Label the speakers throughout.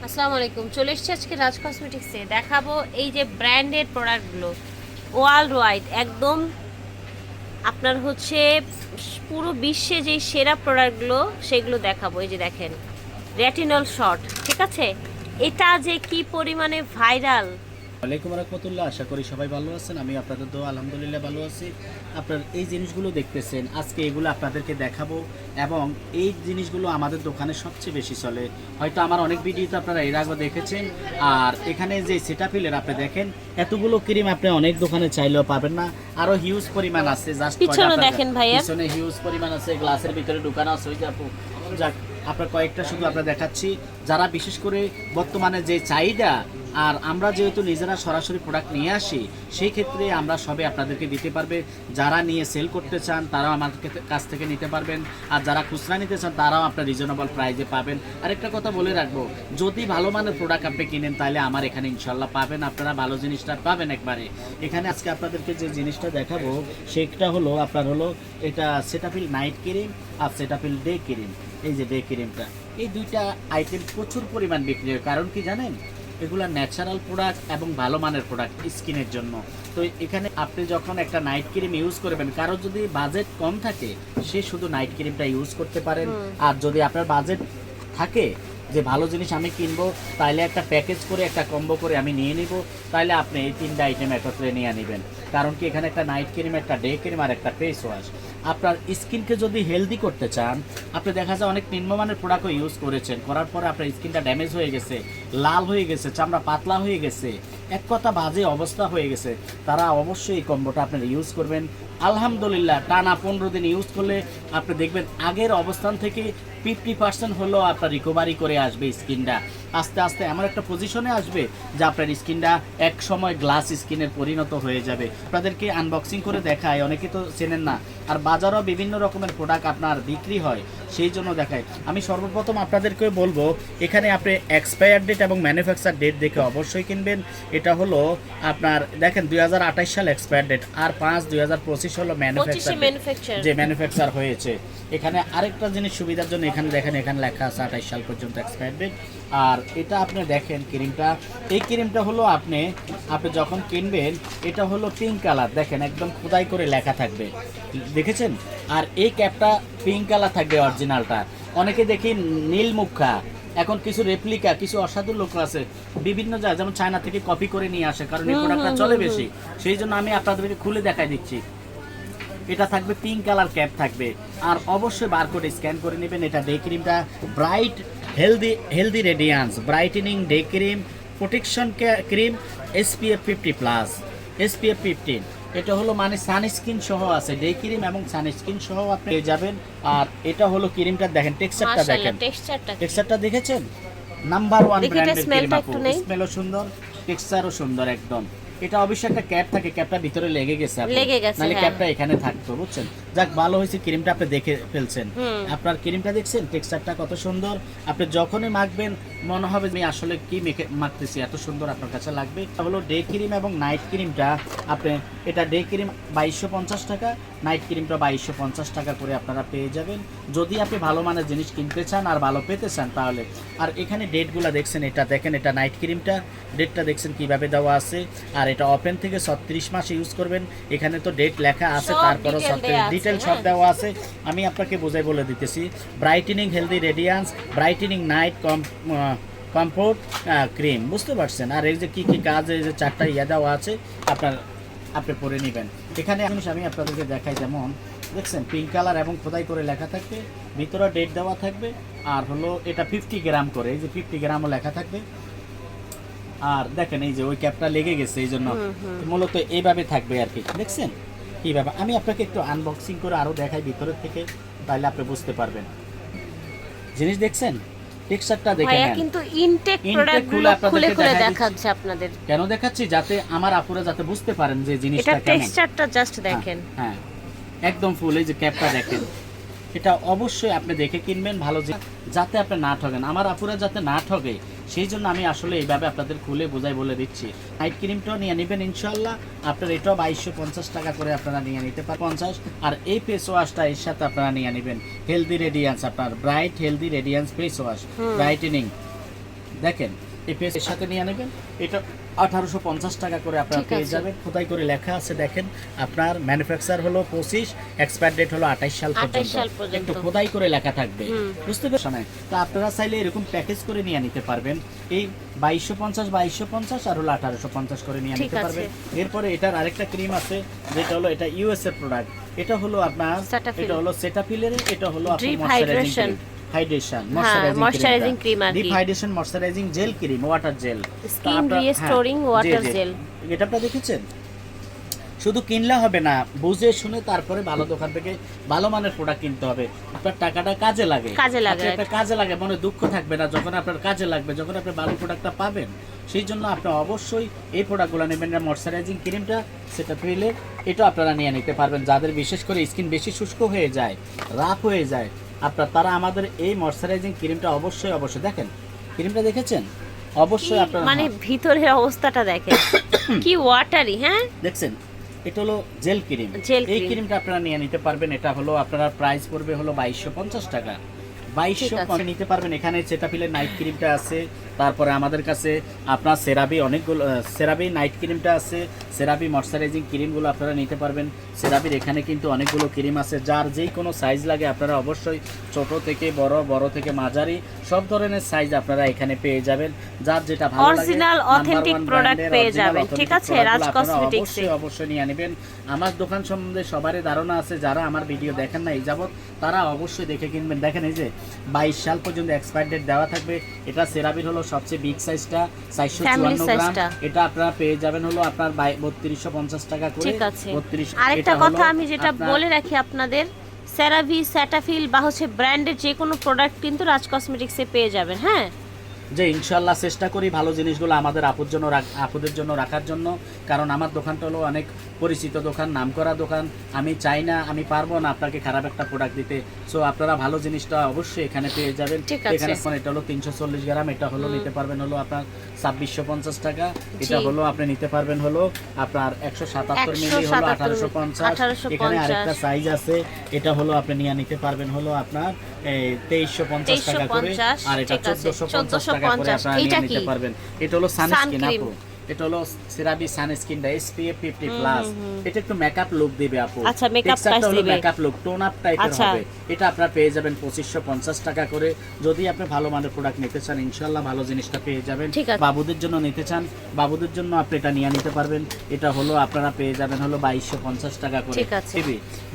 Speaker 1: আসসালামু আলাইকুম, চলে এসেছি আজকে রাজ কসমেটিক্সে। দেখাবো এই যে ব্র্যান্ডেড প্রোডাক্টগুলো, ওয়ার্ল্ড ওয়াইড একদম আপনার হচ্ছে পুরো বিশ্বে যে সেরা প্রোডাক্টগুলো সেগুলো দেখাবো। এই যে দেখেন, রেটিনল শট, ঠিক আছে? এটা যে কি পরিমাণে ভাইরাল।
Speaker 2: ওয়ালাইকুম রহমতুল্লাহ। আশা করি সবাই ভালো আছেন। আমি আপনাদের দোয়া আলহামদুলিল্লাহ ভালো আছি। আপনার এই জিনিসগুলো দেখতেছেন, আজকে এগুলো আপনাদেরকে দেখাবো এবং এই জিনিসগুলো আমাদের দোকানে সবচেয়ে বেশি চলে। হয়তো আমার অনেক ভিডিওতে আপনারা এর আগে দেখেছেন। আর এখানে যে সেটাফিলের আপনি দেখেন, এতগুলো ক্রিম আপনি অনেক দোকানে চাইলেও পাবেন না, আরো হিউজ পরিমাণ আছে। জাস্ট
Speaker 1: পিছনে দেখেন ভাইয়া,
Speaker 2: পিছনে হিউজ পরিমাণ আছে, গ্লাসের ভিতরে ঢুকানো আছে। ওই যে আপু, যাক আপনার কয়েকটা শুধু আপনার দেখাচ্ছি, যারা বিশেষ করে বর্তমানে যে চাহিদা, আর আমরা যেহেতু নিজেরা সরাসরি প্রোডাক্ট নিয়ে আসি, সেই ক্ষেত্রে আমরা সবে আপনাদেরকে দিতে পারবে। যারা নিয়ে সেল করতে চান তারাও আমার কাছ থেকে নিতে পারবেন, আর যারা খুচরা নিতে চান তারাও আপনার রিজনেবল প্রাইসে পাবেন। আরেকটা কথা বলে রাখবো, যদি ভালো মানের প্রোডাক্ট আপনি কিনেন তাহলে আমার এখানে ইনশাল্লাহ পাবেন, আপনারা ভালো জিনিসটা পাবেন একবারে। এখানে আজকে আপনাদেরকে যে জিনিসটা দেখাবো সেটা হলো আপনার হলো এটা সেটাফিল নাইট ক্রিম আর সেটাফিল ডে ক্রিম। এই যে ডে ক্রিমটা, এই দুইটা আইটেম প্রচুর পরিমাণ বিক্রি হয়। কারণ কি জানেন, এগুলো ন্যাচারাল প্রোডাক্ট এবং ভালো মানের প্রোডাক্ট স্কিনের জন্য। তো এখানে আপনি যখন একটা নাইট ক্রিম ইউজ করবেন, কারো যদি বাজেট কম থাকে সে শুধু নাইট ক্রিমটা ইউজ করতে পারেন। আর যদি আপনার বাজেট থাকে যে ভালো জিনিস আমি কিনবো, তাইলে একটা প্যাকেজ করে একটা কম্বো করে আমি নিয়ে নিব, তাইলে আপনি এই তিনটা আইটেম একত্রে নিয়ে নেবেন। কারণ কি, এখানে একটা নাইট ক্রিম, একটা ডে ক্রিম আর একটা ফেস ওয়াশ। আপনার স্কিনকে যদি হেলদি করতে চান, আপনি দেখা যায় অনেক নিম্নমানের প্রোডাক্টও ইউজ করেছেন, করার পরে আপনার স্কিনটা ড্যামেজ হয়ে গেছে, লাল হয়ে গেছে, চামড়া পাতলা হয়ে গেছে, এক কথা বাজে অবস্থা হয়ে গেছে, তারা অবশ্যই এই কম্বোটা আপনারা ইউজ করবেন। আলহামদুলিল্লাহ টানা 15 দিন ইউজ করলে আপনি দেখবেন আগের অবস্থান থেকে 50% হলেও আপনার রিকভারি করে আসবে। স্কিনটা আস্তে আস্তে এমন একটা পজিশনে আসবে যে আপনার স্কিনটা এক সময় গ্লাস স্কিনের পরিণত হয়ে যাবে। আপনাদেরকে আনবক্সিং করে দেখায়, অনেকে তো চেনেন না, আর বাজারও বিভিন্ন রকমের প্রোডাক্ট আপনার বিক্রি হয়, সেই জন্য দেখায়। আমি সর্বপ্রথম আপনাদেরকে বলবো, এখানে আপনি এক্সপায়ার ডেট এবং ম্যানুফ্যাকচার ডেট দেখে অবশ্যই কিনবেন। এটা হলো আপনার দেখেন 2028 সাল এক্সপায়ার ডেট, আর 5/2025 হলো ম্যানুফ্যাকচার, যে ম্যানুফ্যাকচার হয়েছে। এখানে আরেকটা জিনিস সুবিধার জন্য এখানে দেখেন, এখানে লেখা আছে 28 সাল পর্যন্ত এক্সপায়ার ডেট। আর এটা আপনি দেখেন ক্রিমটা, এই ক্রিমটা হলো আপনি যখন কিনবেন, এটা হলো পিঙ্ক কালার, দেখেন একদম খোদাই করে লেখা থাকবে, দেখেছেন? আর এই ক্যাপটা পিঙ্ক কালার থাকবে অরিজিনালটা। অনেকে দেখি নীল মুখা, এখন কিছু রেপ্লিকা, কিছু অসাধু লোক আছে বিভিন্ন জায়গায়, যেমন চায়না থেকে কপি করে নিয়ে আসে, কারণ এই প্রোডাক্টটা চলে বেশি। সেই জন্য আমি আপনাদেরকে খুলে দেখাই দিচ্ছি। এটা থাকবে পিঙ্ক কালার ক্যাপ থাকবে, আর অবশ্যই বারকোড স্ক্যান করে নেবেন। এটা ডে ক্রিমটা bright healthy radiance brightening day cream, protection cream, SPF 50+, SPF 15। এটা হলো মানে সানস্ক্রিন সহ আছে, ডে ক্রিম এবং সানস্ক্রিন সহ আপনি পেয়ে যাবেন। আর এটা হলো ক্রিমটা দেখেন, টেক্সচারটা দেখেন, টেক্সচারটা দেখেছেন? নাম্বার 1 ব্র্যান্ডের ক্রিম আপু, স্মেলও সুন্দর, টেক্সচারও সুন্দর একদম। এটা অবশ্যই একটা ক্যাপ থাকে, ক্যাপটা ভিতরে লেগে গেছে, নাহলে ক্যাপটা এখানে থাকতো, বুঝছেন? যাক ভালো হয়েছে ক্রিমটা আপনি দেখে ফেলছেন। আপনার ক্রিমটা দেখছেন, টেক্সচারটা কত সুন্দর। আপনি যখনই মাখবেন মনে হবে আমি আসলে কি মাখতেছি, এত সুন্দর আপনার কাছে লাগবে। এটা হলো ডে ক্রিম এবং নাইট ক্রিমটা। আপনি এটা ডে ক্রিম 2250 টাকা, নাইট ক্রিমটা 2250 টাকা করে আপনারা পেয়ে যাবেন, যদি আপনি ভালো মানের জিনিস কিনতে চান আর ভালো পেতে চান তাহলে। আর এখানে ডেটগুলো দেখছেন, এটা দেখেন, এটা নাইট ক্রিমটা ডেটটা দেখছেন কিভাবে দেওয়া আছে। আর এটা ওপেন থেকে 36 মাস ইউজ করবেন, এখানে তো ডেট লেখা আছে, তারপরও 36 ডিটেল সব দেওয়া আছে। আমি আপনাকে বোঝাই বলে দিতেছি। Brightening healthy radiance brightening night comfort cream, বুঝতে পারছেন? আর এই যে কী কী কাজ, এই যে 4টা দেওয়া আছে, আপনি পরে নেবেন। এখানে আমি আপনাদেরকে দেখাই, যেমন দেখছেন পিঙ্ক কালার এবং খোদাই করে লেখা থাকবে, ভিতরে ডেট দেওয়া থাকবে, আর হলো এটা 50 গ্রাম করে, এই যে 50 গ্রামও লেখা থাকবে। আর দেখেন এই যে ওই ক্যাপটা লেগে গেছে, এই জন্য মূলত এইভাবে থাকবে আর কি, দেখছেন এইভাবে। আমি আপনাকে একটু আনবক্সিং করে আরও দেখাই ভিতরের থেকে, তাহলে আপনি বুঝতে পারবেন। জিনিস দেখছেন, টেক্সচারটা দেখেন,
Speaker 1: ভাইয়া কিন্তু ইনটেক প্রোডাক্টগুলো খুলে খুলে দেখাচ্ছে আপনাদের।
Speaker 2: কেন দেখাচ্ছি? যাতে আমার আপুরা যাতে বুঝতে পারেন যে জিনিসটা কেমন।
Speaker 1: এটা টেক্সচারটা জাস্ট দেখেন,
Speaker 2: হ্যাঁ একদম ফুল। এই যে ক্যাপটা দেখেন, এটা অবশ্যই আপনি দেখে কিনবেন ভালো, যাতে আপনি না ঠকেন, আমার আপুরা যাতে না ঠকে, সেই জন্য আমি আসলে এইভাবে আপনাদের খুলে বোঝাই বলে দিচ্ছি। নাইট ক্রিমটাও নিয়ে নেবেন ইনশাল্লাহ, আপনার এটাও 2250 টাকা করে আপনারা নিয়ে নিতে পারেন 50। আর এই ফেস ওয়াশটা এর সাথে আপনারা নিয়ে নেবেন হেলদি রেডিয়ান্স, আপনার bright healthy radiance face wash, brightening দেখেন এই পেজের সাথে নিয়ে নেবেন, এটা 1850 টাকা করে আপনারা
Speaker 1: ঠিক
Speaker 2: পেয়ে
Speaker 1: আছে।
Speaker 2: যাবেন। খোদাই করে লেখা আছে দেখেন, আপনার ম্যানুফ্যাকচার হলো 25, এক্সপায়ার ডেট হলো 28 সাল
Speaker 1: 28 সাল
Speaker 2: পর্যন্ত,
Speaker 1: পর্যন্ত।
Speaker 2: একটু খোদাই করে লেখা থাকবে,
Speaker 1: হুম।
Speaker 2: বুঝতে পারছেন? তো আপনারা চাইলে এরকম প্যাকেজ করে নিয়ে নিতে পারবেন, এই 2250 আর হলো 1850 করে নিয়ে
Speaker 1: ঠিক
Speaker 2: নিতে
Speaker 1: আছে।
Speaker 2: পারবেন। এরপরে এটার আরেকটা ক্রিম আছে যেটা হলো এটা ইউএসএ প্রোডাক্ট, এটা হলো আপনার
Speaker 1: Cetaphil।
Speaker 2: এটা হলো সেটাফিলের, এটা হলো আপনার
Speaker 1: Drip
Speaker 2: moisturising
Speaker 1: hydration।
Speaker 2: Hydration
Speaker 1: moisturizing cream আর কি।
Speaker 2: Deep hydration moisturising jail cream, water jail,
Speaker 1: Skin restoring water gel।
Speaker 2: এটা আপনারা দেখেছেন? শুধু কিনলে হবে না, বুঝে শুনে তারপরে ভালো দোকান থেকে ভালো মানের প্রোডাক্ট কিনতে হবে। আপনার টাকাটা কাজে লাগে,
Speaker 1: কাজে লাগে,
Speaker 2: আপনার একটা কাজে লাগে, মনে দুঃখ থাকবে না যখন আপনার কাজে লাগবে, যখন আপনি ভালো প্রোডাক্টটা পাবেন। সেই জন্য আপনি অবশ্যই এই প্রোডাক্টগুলো নেবেন না। ময়শ্চারাইজিং ক্রিমটা সেটা ফেলে এটা আপনারা নিয়ে নিতে পারবেন। যাদের বিশেষ করে স্কিন বেশি শুষ্ক হয়ে যায়, রাফ হয়ে যায়, আপনার তারা আমাদের এই ময়শ্চারাইজিং ক্রিমটা অবশ্যই দেখেন, ক্রিমটা দেখেছেন? অবশ্যই
Speaker 1: কি
Speaker 2: আপনারা
Speaker 1: মানে ভিতরের অবস্থাটা দেখেন কি ওয়াটারি। হ্যাঁ,
Speaker 2: দেখছেন? এটা হলো জেল ক্রিম।
Speaker 1: জেল
Speaker 2: এই
Speaker 1: ক্রিম।
Speaker 2: ক্রিমটা আপনারা নিয়ে নিতে পারবেন। এটা হলো আপনারা প্রাইস পড়বে হলো 2250 টাকা।
Speaker 1: ঠিক আছে।
Speaker 2: 2250 নিতে পারবেন। এখানে সেটাফিলের নাইট ক্রিমটা আছে, তারপরে আমাদের কাছে আপনার সেরাবি অনেকগুলো সেরাবি নাইট ক্রিমটা আছে, সেরাবি ময়শ্চারাইজিং ক্রিমগুলো আপনারা নিতে পারবেন। সেরাবির এখানে কিন্তু অনেকগুলো ক্রিম আছে, যার যেই কোনো সাইজ লাগে আপনারা অবশ্যই ছোট থেকে বড়, বড় থেকে মাঝারি সব ধরনের সাইজ আপনারা এখানে পেয়ে যাবেন। যার যেটা ভালো লাগে
Speaker 1: Original, authentic product পেয়ে যাবেন, ঠিক আছে? রাজ কসমেটিক্স
Speaker 2: অবশ্যই নিয়ে নেবেন। আমার দোকান সম্বন্ধে সবারই ধারণা আছে, যারা আমার ভিডিও দেখেন না এই যাবত তারা অবশ্যই দেখে কিনবেন। দেখেন এই যে 22 সাল পর্যন্ত এক্সপায়ার ডেট দেওয়া থাকবে। এটা সেরাবির হলো সবচেয়ে বিগ সাইজটা, 454 গ্রাম।
Speaker 1: সাইজটা।
Speaker 2: এটা আপনারা পেয়ে যাবেন হলো আপনার 3250 টাকা করে।
Speaker 1: ঠিক আছে।
Speaker 2: 32।
Speaker 1: আরেকটা
Speaker 2: এটা হলো
Speaker 1: কথা আমি যেটা
Speaker 2: আপনার-
Speaker 1: বলে রাখি আপনাদের, সেরাভি, সেটাফিল বা হচ্ছে ব্র্যান্ডের যে কোনো প্রোডাক্ট কিন্তু রাজ কসমেটিক্সে পেয়ে যাবেন। হ্যাঁ,
Speaker 2: যে ইনশাল্লাহ চেষ্টা করি ভালো জিনিসগুলো আমাদের আপুদের জন্য রাখার জন্য, কারণ আমার দোকানটা হলো অনেক পরিচিত দোকান, নামকরা দোকান। আমি চাই না, আমি পারবো না আপনাকে খারাপ একটা প্রোডাক্ট দিতে। সো আপনারা ভালো জিনিসটা অবশ্যই এখানে পেয়ে যাবেন।
Speaker 1: ঠিক আছে।
Speaker 2: এখানে এটা হলো 340 গ্রাম, এটা হলো নিতে পারবেন হলো আপনার 2650 টাকা। এটা
Speaker 1: জি।
Speaker 2: হলো আপনি নিতে পারবেন হলো আপনার 177 মিলি হলো 1850। এখানে আরেকটা সাইজ আছে, এটা হলো আপনি নিয়ে নিতে পারবেন হলো আপনার 2350 টাকা করে, আর এটা
Speaker 1: ঠিক আছে,
Speaker 2: 1450 টাকা করে আপনারা
Speaker 1: এটা
Speaker 2: নিয়ে নিতে
Speaker 1: কি?
Speaker 2: পারবেন। এটা হলো সানস্ক্রিন
Speaker 1: Suncream।
Speaker 2: আপু, এটা হলো সেরাভি সানস্ক্রিনটা SPF 50 প্লাস। এটা একটু মেকআপ লুক দিবে আপু।
Speaker 1: আচ্ছা, makeup
Speaker 2: টেক্সচারটা
Speaker 1: touch
Speaker 2: হলো
Speaker 1: দিবে।
Speaker 2: মেকআপ লুক, টোন আপ টাইপের
Speaker 1: আচ্ছা।
Speaker 2: হবে। এটা আপনারা পেয়ে যাবেন 2550 টাকা করে। যদি আপনি ভালো মানের প্রোডাক্ট নিতে চান ইনশাআল্লাহ ভালো জিনিসটা পেয়ে যাবেন।
Speaker 1: ঠিক আছে।
Speaker 2: বাবুদের জন্য নিতে চান, বাবুদের জন্য আপনি এটা নিয়ে নিতে পারবেন। এটা হলো আপনারা পেয়ে যাবেন হলো 2250 টাকা করে।
Speaker 1: ঠিক আছে।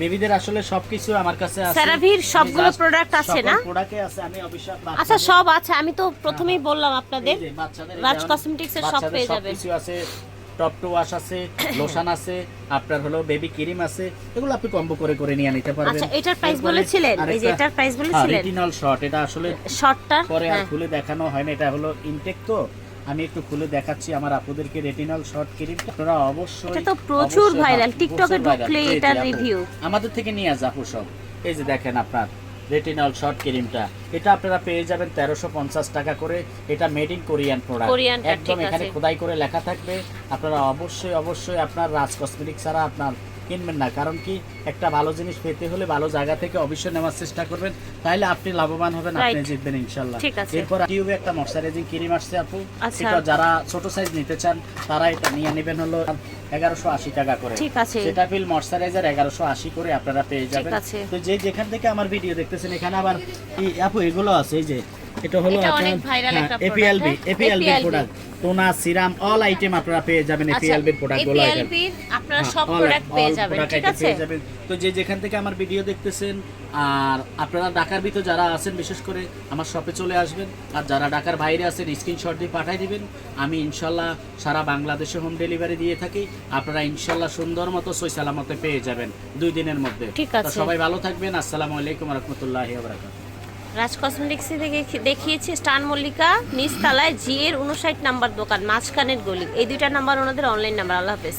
Speaker 2: বেবিদের আসলে সবকিছু আমার কাছে আছে।
Speaker 1: সেরাভির সবগুলো প্রোডাক্ট আছে না?
Speaker 2: প্রোডাক্টে আছে। আমি অবশ্যই
Speaker 1: আচ্ছা, সব আছে। আমি তো প্রথমেই বললাম আপনাদের
Speaker 2: এই যে বাচ্চাদের
Speaker 1: রাজ
Speaker 2: যেমন
Speaker 1: কসমেটিক্সের সব
Speaker 2: বাচ্চাদের
Speaker 1: পেয়ে যাবেন।
Speaker 2: সবকিছু আছে, টপ টু ওয়াশ আছে, লোশন আছে, আপনার হলো বেবি ক্রিম আছে, এগুলো আপনি কম্বো করে করে নিয়ে নিতে পারবেন।
Speaker 1: আচ্ছা, এটার প্রাইস বলেছিলেন? এই যে এটার প্রাইস বলেছিলেন?
Speaker 2: রেটিনল শট, এটা আসলে
Speaker 1: শর্টটা
Speaker 2: পরে আর
Speaker 1: হ্যাঁ।
Speaker 2: খুলে দেখানো হয় না, এটা হলো ইনটেক, তো আমি একটু খুলে দেখাচ্ছি আমার আপুদেরকে রেটিনল শট ক্রিমটা। আপনারা অবশ্যই
Speaker 1: এটা তো প্রচুর
Speaker 2: অবশ্যই
Speaker 1: ভাইরাল,
Speaker 2: প্রচুর
Speaker 1: টিকটকে
Speaker 2: viral।
Speaker 1: ঢুকলে
Speaker 2: এই যে
Speaker 1: এটার
Speaker 2: আপু,
Speaker 1: রিভিউ।
Speaker 2: আমাদের থেকে নিয়ে আসে আপু সব। এই যে দেখেন আপনার রেটিনল শট ক্রিমটা, এটা আপনারা পেয়ে যাবেন 1350 টাকা করে। এটা মেড ইন কোরিয়ান প্রোডাক্ট,
Speaker 1: কোরিয়ানটা,
Speaker 2: একদম
Speaker 1: ঠিক
Speaker 2: এখানে
Speaker 1: আছে।
Speaker 2: খোদাই করে লেখা থাকবে। আপনারা অবশ্যই আপনার রাজ কসমেটিক্স ছাড়া আপনার কিনবেন না, কারণ কি একটা ভালো জিনিস পেতে হলে ভালো জায়গা থেকে অবশ্যই নেওয়ার চেষ্টা করবেন, তাহলে আপনি লাভবান হবেন, আপনি
Speaker 1: Right.
Speaker 2: জিতবেন ইনশাআল্লাহ।
Speaker 1: ঠিক আছে।
Speaker 2: এরপর টিউবে একটা ময়শ্চারাইজিং ক্রিম আসছে আপু,
Speaker 1: আচ্ছা।
Speaker 2: এটা যারা ছোট সাইজ নিতে চান তারা এটা নিয়ে নেবেন হলো 1180 টাকা করে।
Speaker 1: ঠিক আছে।
Speaker 2: সেটাফিল ময়শ্চারাইজার 1180 করে আপনারা পেয়ে যাবেন।
Speaker 1: আছে।
Speaker 2: তো যে যেখান থেকে আমার ভিডিও দেখতেছেন এখানে আবার আপু এগুলো আছে, এই যে এটা হলো
Speaker 1: এটা অনেক
Speaker 2: আপনার
Speaker 1: viral একটা
Speaker 2: এপিএলবি
Speaker 1: product,
Speaker 2: এপিএলবি
Speaker 1: APLB
Speaker 2: প্রোডাক্ট, টোনা, সিরাম, অল আইটেম আপনারা পেয়ে যাবেন এপিএলবি প্রোডাক্টগুলো।
Speaker 1: এপিএলবির আপনারা সব প্রোডাক্ট পেয়ে যাবেন, ঠিক আছে?
Speaker 2: তো যে যেখান থেকে আমার ভিডিও দেখতেছেন, আর আপনারা ঢাকার ভিতর যারা আছেন বিশেষ করে আমার শপে চলে আসবেন, আর যারা ঢাকার বাইরে আছেন স্ক্রিনশট দিয়ে পাঠিয়ে দিবেন। আমি ইনশাল্লাহ সারা বাংলাদেশে হোম ডেলিভারি দিয়ে থাকি। আপনারা ইনশাল্লাহ সুন্দর মতো সই সালামতে পেয়ে যাবেন 2 দিনের মধ্যে।
Speaker 1: ঠিক
Speaker 2: তো
Speaker 1: আছে।
Speaker 2: সবাই ভালো থাকবেন। আসসালামু আলাইকুম ওয়া রাহমাতুল্লাহি ওয়া বারাকাতুহু।
Speaker 1: রাজ কসমেটিক্সে থেকে দেখিয়েছি স্টান মল্লিকা নিচতলায়, জি এর 59 নাম্বার দোকান, মাঝখানের গলি। এই দুইটা নাম্বার ওনাদের অনলাইন নাম্বার। আল্লাহ হাফেজ।